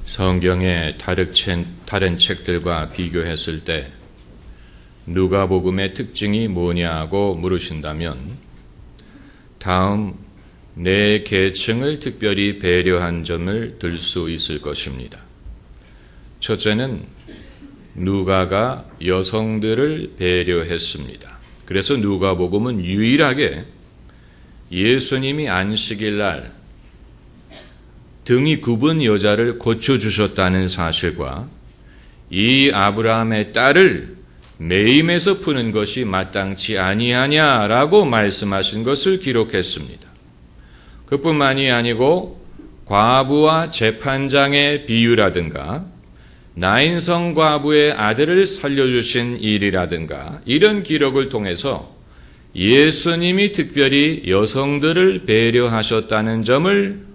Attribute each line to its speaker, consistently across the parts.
Speaker 1: 성경의 다른 책들과 비교했을 때 누가복음의 특징이 뭐냐고 물으신다면 다음 네 계층을 특별히 배려한 점을 들 수 있을 것입니다. 첫째는 누가가 여성들을 배려했습니다. 그래서 누가복음은 유일하게 예수님이 안식일 날 등이 굽은 여자를 고쳐주셨다는 사실과 이 아브라함의 딸을 매임에서 푸는 것이 마땅치 아니하냐라고 말씀하신 것을 기록했습니다. 그뿐만이 아니고 과부와 재판장의 비유라든가 나인성 과부의 아들을 살려주신 일이라든가 이런 기록을 통해서 예수님이 특별히 여성들을 배려하셨다는 점을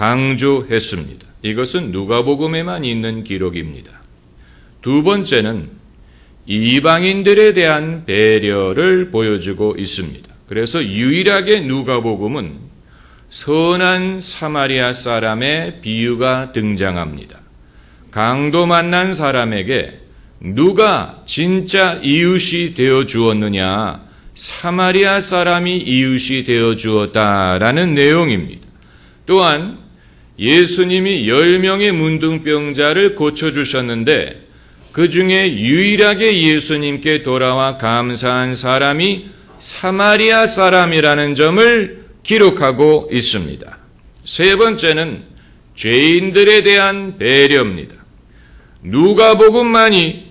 Speaker 1: 강조했습니다. 이것은 누가복음에만 있는 기록입니다. 두 번째는 이방인들에 대한 배려를 보여주고 있습니다. 그래서 유일하게 누가복음은 선한 사마리아 사람의 비유가 등장합니다. 강도 만난 사람에게 누가 진짜 이웃이 되어 주었느냐? 사마리아 사람이 이웃이 되어 주었다라는 내용입니다. 또한 예수님이 10명의 문둥병자를 고쳐주셨는데 그 중에 유일하게 예수님께 돌아와 감사한 사람이 사마리아 사람이라는 점을 기록하고 있습니다. 세 번째는 죄인들에 대한 배려입니다. 누가복음만이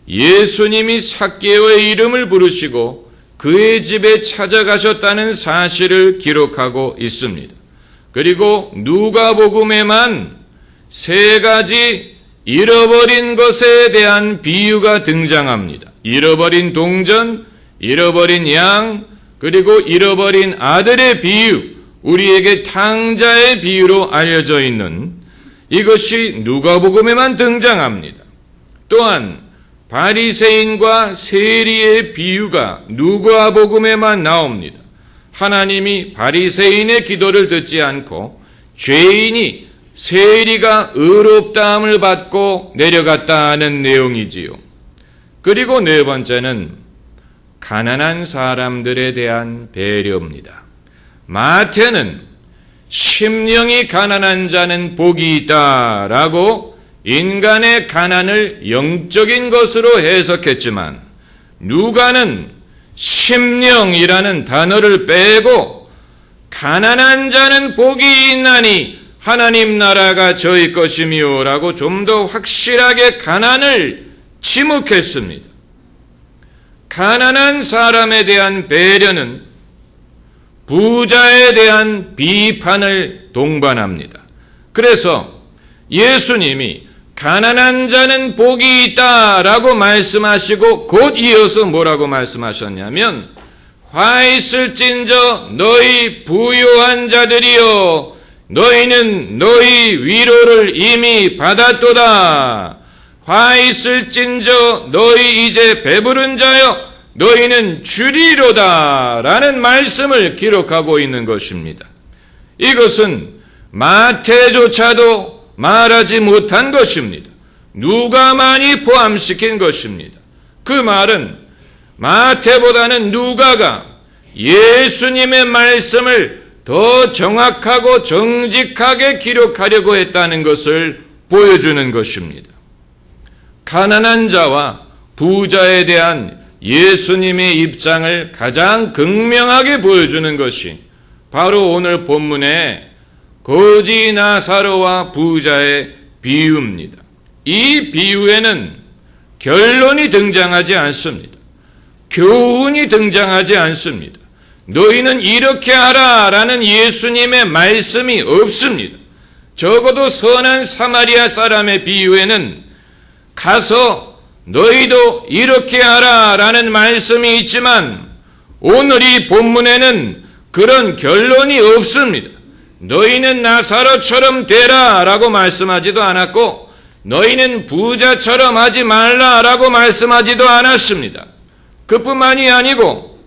Speaker 1: 예수님이 삭개오의 이름을 부르시고 그의 집에 찾아가셨다는 사실을 기록하고 있습니다. 그리고 누가복음에만 세 가지 잃어버린 것에 대한 비유가 등장합니다. 잃어버린 동전, 잃어버린 양, 그리고 잃어버린 아들의 비유, 우리에게 탕자의 비유로 알려져 있는 이것이 누가복음에만 등장합니다. 또한 바리새인과 세리의 비유가 누가복음에만 나옵니다. 하나님이 바리새인의 기도를 듣지 않고 죄인이 세리가 의롭다함을 받고 내려갔다는 내용이지요. 그리고 네 번째는 가난한 사람들에 대한 배려입니다. 마태는 심령이 가난한 자는 복이 있다라고 인간의 가난을 영적인 것으로 해석했지만 누가는 심령이라는 단어를 빼고 가난한 자는 복이 있나니 하나님 나라가 저희 것이미요 라고 좀 더 확실하게 가난을 지목했습니다. 가난한 사람에 대한 배려는 부자에 대한 비판을 동반합니다. 그래서 예수님이 가난한 자는 복이 있다라고 말씀하시고 곧 이어서 뭐라고 말씀하셨냐면 화 있을진저 너희 부유한 자들이여 너희는 너희 위로를 이미 받았도다. 화 있을진저 너희 이제 배부른 자여 너희는 주리로다 라는 말씀을 기록하고 있는 것입니다. 이것은 마태조차도 말하지 못한 것입니다. 누가만이 포함시킨 것입니다. 그 말은 마태보다는 누가가 예수님의 말씀을 더 정확하고 정직하게 기록하려고 했다는 것을 보여주는 것입니다. 가난한 자와 부자에 대한 예수님의 입장을 가장 극명하게 보여주는 것이 바로 오늘 본문의 거지 나사로와 부자의 비유입니다. 이 비유에는 결론이 등장하지 않습니다. 교훈이 등장하지 않습니다. 너희는 이렇게 하라 라는 예수님의 말씀이 없습니다. 적어도 선한 사마리아 사람의 비유에는 가서 너희도 이렇게 하라 라는 말씀이 있지만 오늘 이 본문에는 그런 결론이 없습니다. 너희는 나사로처럼 되라 라고 말씀하지도 않았고 너희는 부자처럼 하지 말라 라고 말씀하지도 않았습니다. 그뿐만이 아니고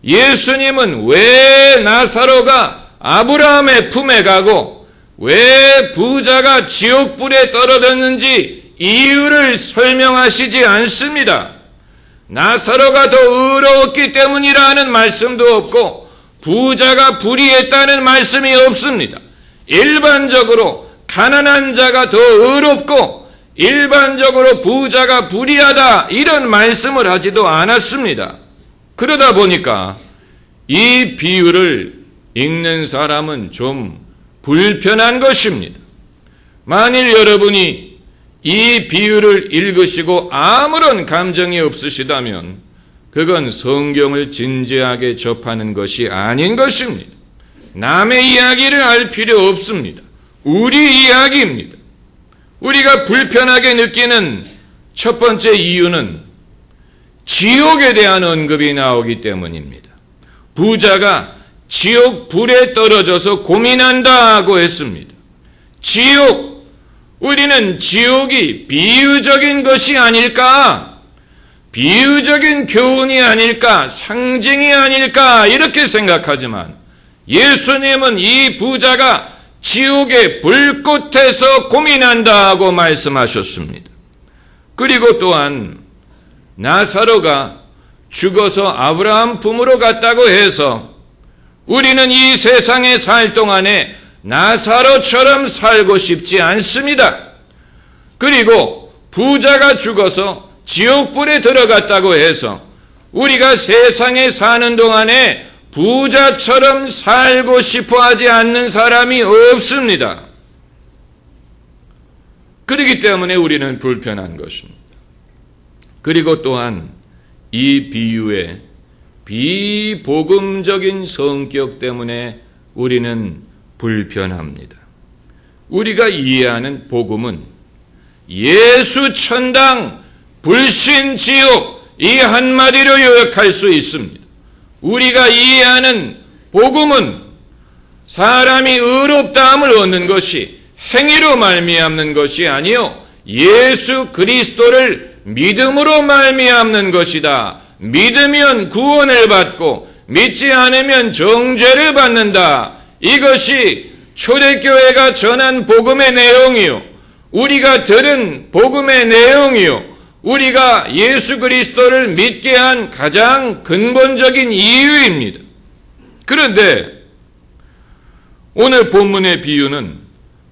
Speaker 1: 예수님은 왜 나사로가 아브라함의 품에 가고 왜 부자가 지옥불에 떨어졌는지 이유를 설명하시지 않습니다. 나사로가 더 의로웠기 때문이라는 말씀도 없고 부자가 불의했다는 말씀이 없습니다. 일반적으로 가난한 자가 더 의롭고 일반적으로 부자가 불의하다 이런 말씀을 하지도 않았습니다. 그러다 보니까 이 비유를 읽는 사람은 좀 불편한 것입니다. 만일 여러분이 이 비유를 읽으시고 아무런 감정이 없으시다면 그건 성경을 진지하게 접하는 것이 아닌 것입니다. 남의 이야기를 알 필요 없습니다. 우리 이야기입니다. 우리가 불편하게 느끼는 첫 번째 이유는 지옥에 대한 언급이 나오기 때문입니다. 부자가 지옥 불에 떨어져서 고민한다고 했습니다. 지옥, 우리는 지옥이 비유적인 것이 아닐까? 비유적인 교훈이 아닐까? 상징이 아닐까? 이렇게 생각하지만 예수님은 이 부자가 지옥의 불꽃에서 고민한다고 말씀하셨습니다. 그리고 또한 나사로가 죽어서 아브라함 품으로 갔다고 해서 우리는 이 세상에 살 동안에 나사로처럼 살고 싶지 않습니다. 그리고 부자가 죽어서 지옥불에 들어갔다고 해서 우리가 세상에 사는 동안에 부자처럼 살고 싶어 하지 않는 사람이 없습니다. 그렇기 때문에 우리는 불편한 것입니다. 그리고 또한 이 비유의 비복음적인 성격 때문에 우리는 불편합니다. 우리가 이해하는 복음은 예수 천당, 불신 지옥 이 한마디로 요약할 수 있습니다. 우리가 이해하는 복음은 사람이 의롭다함을 얻는 것이 행위로 말미암는 것이 아니요 예수 그리스도를 믿음으로 말미암는 것이다. 믿으면 구원을 받고 믿지 않으면 정죄를 받는다. 이것이 초대교회가 전한 복음의 내용이요 우리가 들은 복음의 내용이요 우리가 예수 그리스도를 믿게 한 가장 근본적인 이유입니다. 그런데 오늘 본문의 비유는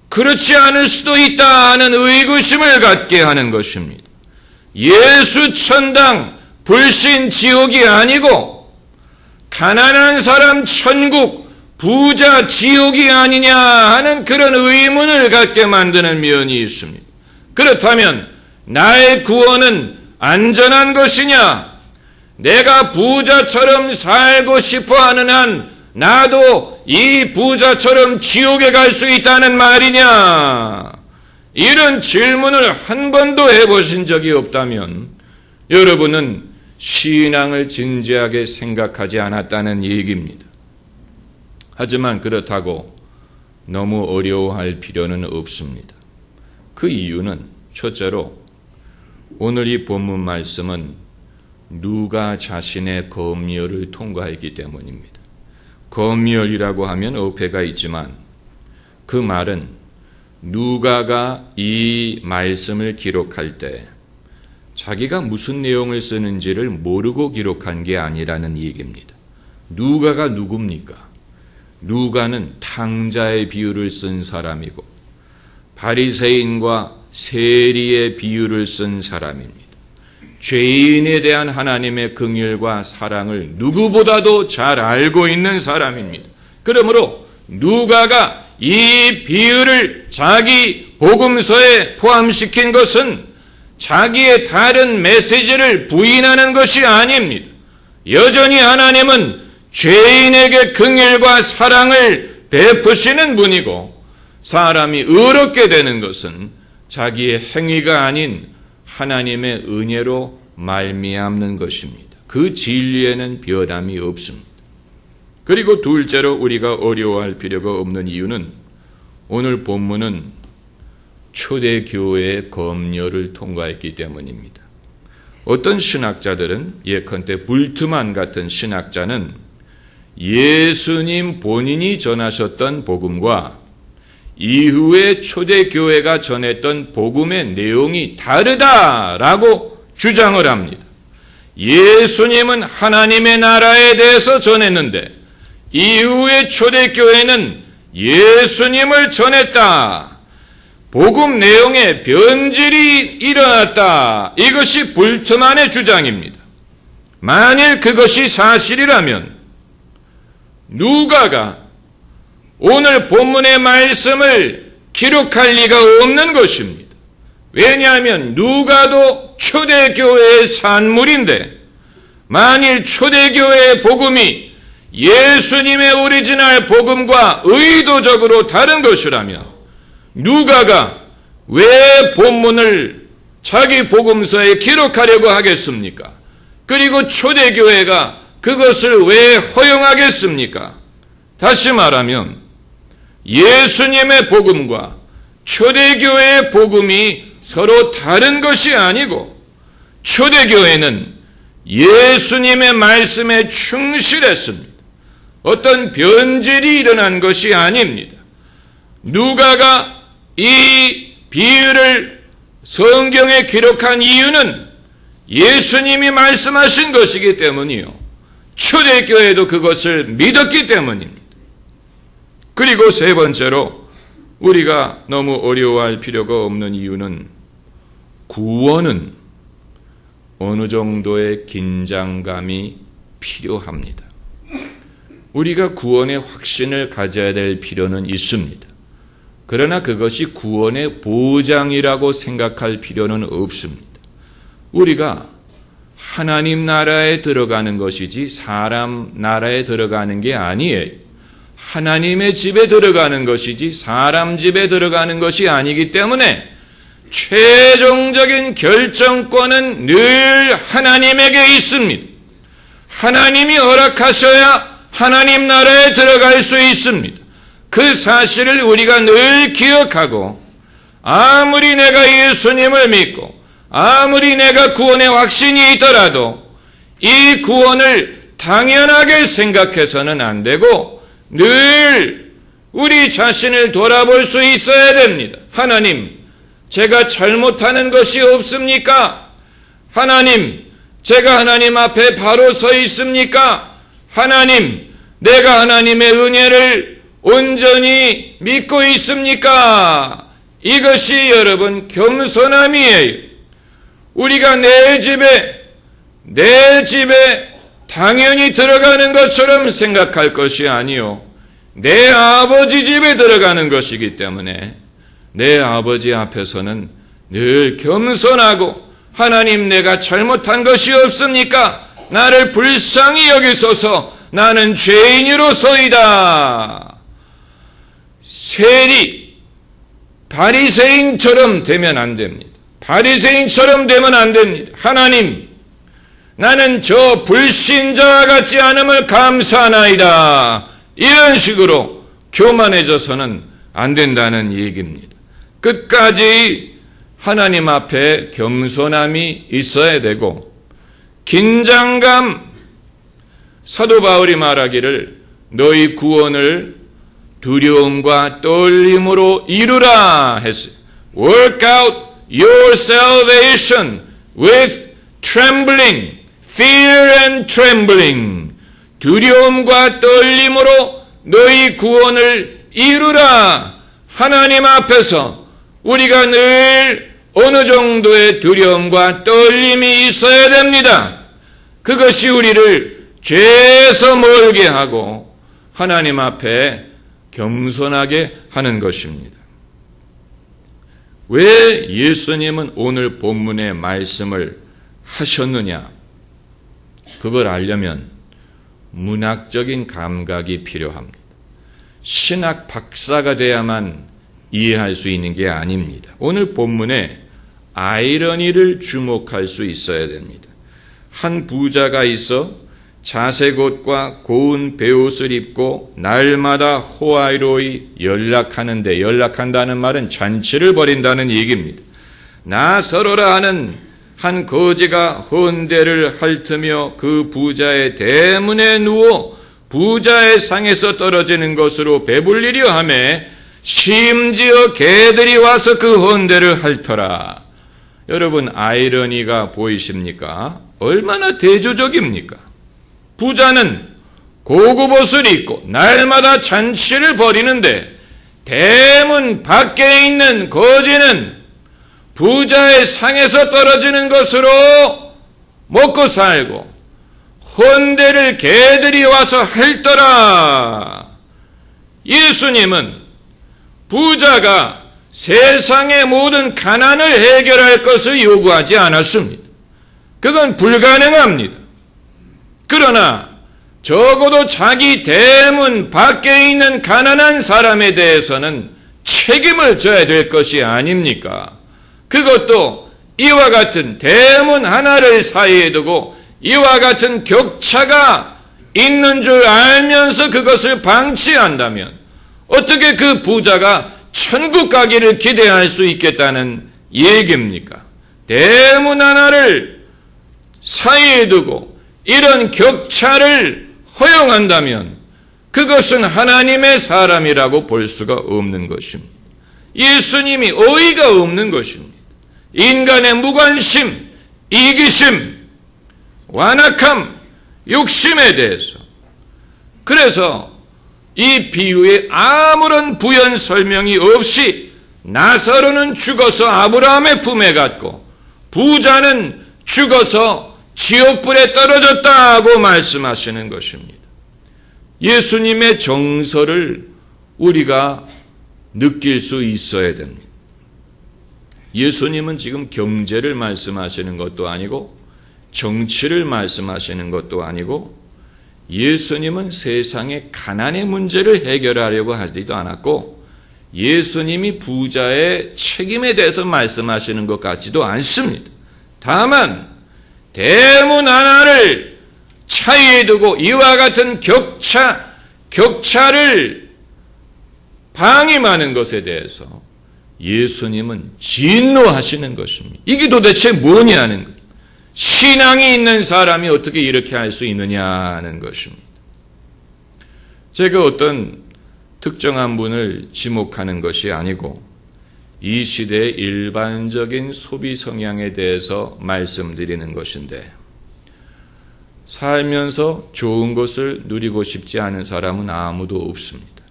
Speaker 1: 그렇지 않을 수도 있다 하는 의구심을 갖게 하는 것입니다. 예수 천당, 불신 지옥이 아니고 가난한 사람 천국, 부자 지옥이 아니냐 하는 그런 의문을 갖게 만드는 면이 있습니다. 그렇다면 나의 구원은 안전한 것이냐? 내가 부자처럼 살고 싶어 하는 한 나도 이 부자처럼 지옥에 갈 수 있다는 말이냐? 이런 질문을 한 번도 해보신 적이 없다면 여러분은 신앙을 진지하게 생각하지 않았다는 얘기입니다. 하지만 그렇다고 너무 어려워할 필요는 없습니다. 그 이유는 첫째로 오늘 이 본문 말씀은 누가 자신의 검열을 통과했기 때문입니다. 검열이라고 하면 어폐가 있지만 그 말은 누가가 이 말씀을 기록할 때 자기가 무슨 내용을 쓰는지를 모르고 기록한 게 아니라는 얘기입니다. 누가가 누굽니까? 누가는 탕자의 비유를 쓴 사람이고 바리새인과 세리의 비유를 쓴 사람입니다. 죄인에 대한 하나님의 긍휼과 사랑을 누구보다도 잘 알고 있는 사람입니다. 그러므로 누가가 이 비유를 자기 복음서에 포함시킨 것은 자기의 다른 메시지를 부인하는 것이 아닙니다. 여전히 하나님은 죄인에게 긍휼과 사랑을 베푸시는 분이고 사람이 의롭게 되는 것은 자기의 행위가 아닌 하나님의 은혜로 말미암는 것입니다. 그 진리에는 변함이 없습니다. 그리고 둘째로 우리가 어려워할 필요가 없는 이유는 오늘 본문은 초대교회의 검열을 통과했기 때문입니다. 어떤 신학자들은 예컨대 불트만 같은 신학자는 예수님 본인이 전하셨던 복음과 이후에 초대교회가 전했던 복음의 내용이 다르다라고 주장을 합니다. 예수님은 하나님의 나라에 대해서 전했는데 이후에 초대교회는 예수님을 전했다. 복음 내용에 변질이 일어났다. 이것이 불트만의 주장입니다. 만일 그것이 사실이라면 누가가 오늘 본문의 말씀을 기록할 리가 없는 것입니다. 왜냐하면 누가도 초대교회의 산물인데 만일 초대교회의 복음이 예수님의 오리지널 복음과 의도적으로 다른 것이라면 누가가 왜 본문을 자기 복음서에 기록하려고 하겠습니까? 그리고 초대교회가 그것을 왜 허용하겠습니까? 다시 말하면 예수님의 복음과 초대교회의 복음이 서로 다른 것이 아니고 초대교회는 예수님의 말씀에 충실했습니다. 어떤 변질이 일어난 것이 아닙니다. 누가가 이 비유를 성경에 기록한 이유는 예수님이 말씀하신 것이기 때문이요. 초대교회도 그것을 믿었기 때문입니다. 그리고 세 번째로 우리가 너무 어려워할 필요가 없는 이유는 구원은 어느 정도의 긴장감이 필요합니다. 우리가 구원의 확신을 가져야 될 필요는 있습니다. 그러나 그것이 구원의 보장이라고 생각할 필요는 없습니다. 우리가 하나님 나라에 들어가는 것이지 사람 나라에 들어가는 게 아니에요. 하나님의 집에 들어가는 것이지 사람 집에 들어가는 것이 아니기 때문에 최종적인 결정권은 늘 하나님에게 있습니다. 하나님이 허락하셔야 하나님 나라에 들어갈 수 있습니다. 그 사실을 우리가 늘 기억하고 아무리 내가 예수님을 믿고 아무리 내가 구원의 확신이 있더라도 이 구원을 당연하게 생각해서는 안 되고 늘 우리 자신을 돌아볼 수 있어야 됩니다. 하나님, 제가 잘못하는 것이 없습니까? 하나님, 제가 하나님 앞에 바로 서 있습니까? 하나님, 내가 하나님의 은혜를 온전히 믿고 있습니까? 이것이 여러분 겸손함이에요. 우리가 내 집에 당연히 들어가는 것처럼 생각할 것이 아니요. 내 아버지 집에 들어가는 것이기 때문에 내 아버지 앞에서는 늘 겸손하고 하나님 내가 잘못한 것이 없습니까? 나를 불쌍히 여기소서. 나는 죄인으로서이다. 세리 바리새인처럼 되면 안 됩니다. 바리새인처럼 되면 안 됩니다. 하나님, 나는 저 불신자와 같지 않음을 감사하나이다. 이런 식으로 교만해져서는 안 된다는 얘기입니다. 끝까지 하나님 앞에 겸손함이 있어야 되고 긴장감, 사도 바울이 말하기를 너희 구원을 두려움과 떨림으로 이루라 했어요. Work out your salvation with trembling, fear and trembling. 두려움과 떨림으로 너희 구원을 이루라. 하나님 앞에서 우리가 늘 어느 정도의 두려움과 떨림이 있어야 됩니다. 그것이 우리를 죄에서 멀게 하고 하나님 앞에 겸손하게 하는 것입니다. 왜 예수님은 오늘 본문의 말씀을 하셨느냐? 그걸 알려면 문학적인 감각이 필요합니다. 신학 박사가 돼야만 이해할 수 있는 게 아닙니다. 오늘 본문에 아이러니를 주목할 수 있어야 됩니다. 한 부자가 있어 자색 옷과 고운 베옷을 입고 날마다 호화로이 연락하는데, 연락한다는 말은 잔치를 벌인다는 얘기입니다. 나서로라 하는 한 거지가 헌대를 핥으며 그 부자의 대문에 누워 부자의 상에서 떨어지는 것으로 배불리려 하매 심지어 개들이 와서 그 헌대를 핥더라. 여러분, 아이러니가 보이십니까? 얼마나 대조적입니까? 부자는 고급 옷을 입고 날마다 잔치를 벌이는데 대문 밖에 있는 거지는 부자의 상에서 떨어지는 것으로 먹고 살고 헌대를 개들이 와서 핥더라. 예수님은 부자가 세상의 모든 가난을 해결할 것을 요구하지 않았습니다. 그건 불가능합니다. 그러나 적어도 자기 대문 밖에 있는 가난한 사람에 대해서는 책임을 져야 될 것이 아닙니까? 그것도 이와 같은 대문 하나를 사이에 두고 이와 같은 격차가 있는 줄 알면서 그것을 방치한다면 어떻게 그 부자가 천국 가기를 기대할 수 있겠다는 얘기입니까? 대문 하나를 사이에 두고 이런 격차를 허용한다면 그것은 하나님의 사람이라고 볼 수가 없는 것입니다. 예수님이 어이가 없는 것입니다. 인간의 무관심, 이기심, 완악함, 욕심에 대해서. 그래서 이 비유에 아무런 부연 설명이 없이 나사로는 죽어서 아브라함의 품에 갔고 부자는 죽어서 지옥불에 떨어졌다고 말씀하시는 것입니다. 예수님의 정서를 우리가 느낄 수 있어야 됩니다. 예수님은 지금 경제를 말씀하시는 것도 아니고 정치를 말씀하시는 것도 아니고 예수님은 세상의 가난의 문제를 해결하려고 하지도 않았고 예수님이 부자의 책임에 대해서 말씀하시는 것 같지도 않습니다. 다만 대문 하나를 차이에 두고 이와 같은 격차를 방임하는 것에 대해서 예수님은 진노하시는 것입니다. 이게 도대체 뭐냐는 거예요. 신앙이 있는 사람이 어떻게 이렇게 할 수 있느냐는 것입니다. 제가 어떤 특정한 분을 지목하는 것이 아니고 이 시대의 일반적인 소비 성향에 대해서 말씀드리는 것인데 살면서 좋은 것을 누리고 싶지 않은 사람은 아무도 없습니다.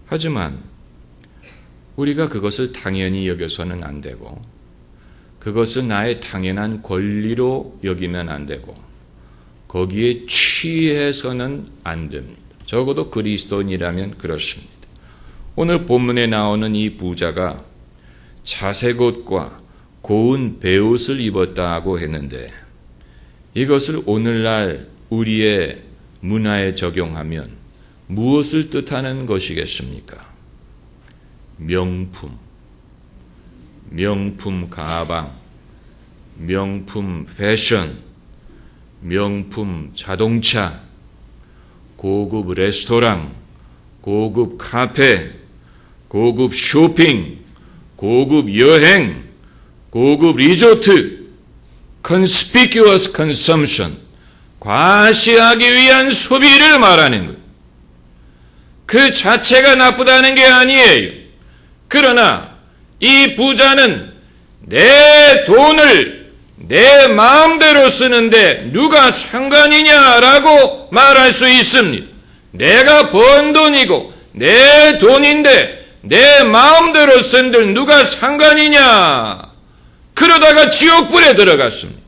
Speaker 1: 하지만 우리가 그것을 당연히 여겨서는 안 되고 그것을 나의 당연한 권리로 여기면 안 되고 거기에 취해서는 안 됩니다. 적어도 그리스도인이라면 그렇습니다. 오늘 본문에 나오는 이 부자가 자색 옷과 고운 베옷을 입었다고 했는데 이것을 오늘날 우리의 문화에 적용하면 무엇을 뜻하는 것이겠습니까? 명품 가방, 명품 패션, 명품 자동차, 고급 레스토랑, 고급 카페, 고급 쇼핑, 고급 여행, 고급 리조트, conspicuous consumption, 과시하기 위한 소비를 말하는 거예요. 그 자체가 나쁘다는 게 아니에요. 그러나 이 부자는 내 돈을 내 마음대로 쓰는데 누가 상관이냐라고 말할 수 있습니다. 내가 번 돈이고 내 돈인데 내 마음대로 쓴들 누가 상관이냐. 그러다가 지옥불에 들어갔습니다.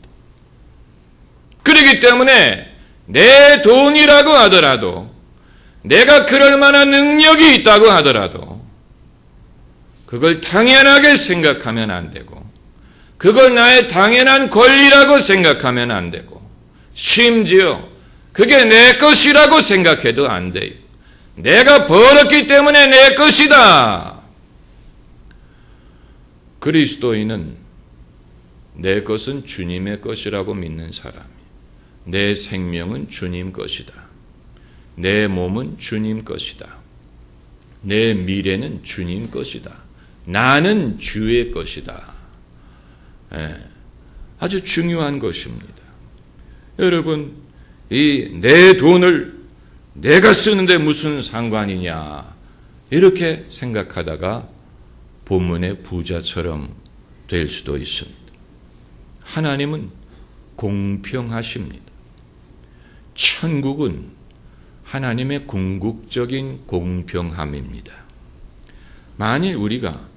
Speaker 1: 그렇기 때문에 내 돈이라고 하더라도 내가 그럴 만한 능력이 있다고 하더라도 그걸 당연하게 생각하면 안 되고 그걸 나의 당연한 권리라고 생각하면 안 되고 심지어 그게 내 것이라고 생각해도 안 돼요. 내가 벌었기 때문에 내 것이다. 그리스도인은 내 것은 주님의 것이라고 믿는 사람이에요. 내 생명은 주님 것이다. 내 몸은 주님 것이다. 내 미래는 주님 것이다. 나는 주의 것이다. 아주 중요한 것입니다. 여러분, 이 내 돈을 내가 쓰는데 무슨 상관이냐? 이렇게 생각하다가 본문의 부자처럼 될 수도 있습니다. 하나님은 공평하십니다. 천국은 하나님의 궁극적인 공평함입니다. 만일 우리가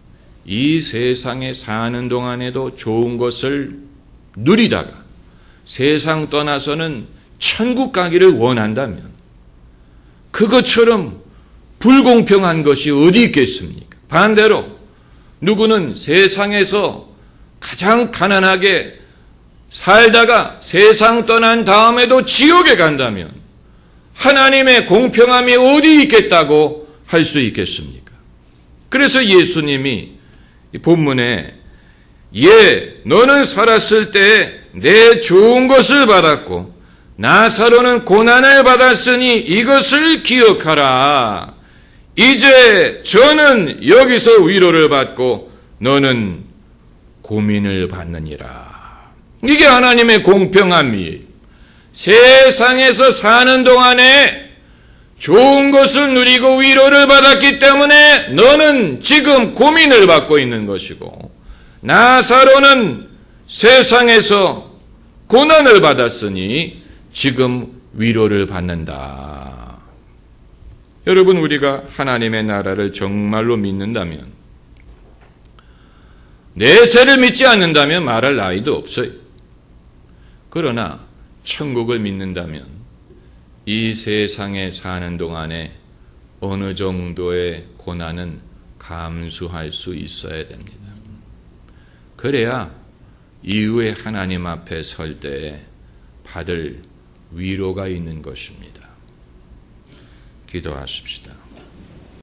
Speaker 1: 이 세상에 사는 동안에도 좋은 것을 누리다가 세상 떠나서는 천국 가기를 원한다면 그것처럼 불공평한 것이 어디 있겠습니까? 반대로 누구는 세상에서 가장 가난하게 살다가 세상 떠난 다음에도 지옥에 간다면 하나님의 공평함이 어디 있겠다고 할 수 있겠습니까? 그래서 예수님이 본문에 너는 살았을 때 내 좋은 것을 받았고 나사로는 고난을 받았으니 이것을 기억하라. 이제 저는 여기서 위로를 받고 너는 고민을 받느니라. 이게 하나님의 공평함이에요. 세상에서 사는 동안에 좋은 것을 누리고 위로를 받았기 때문에 너는 지금 고민을 받고 있는 것이고 나사로는 세상에서 고난을 받았으니 지금 위로를 받는다. 여러분, 우리가 하나님의 나라를 정말로 믿는다면, 내세를 믿지 않는다면 말할 나위도 없어요. 그러나 천국을 믿는다면 이 세상에 사는 동안에 어느 정도의 고난은 감수할 수 있어야 됩니다. 그래야 이후에 하나님 앞에 설 때 받을 위로가 있는 것입니다. 기도하십시다.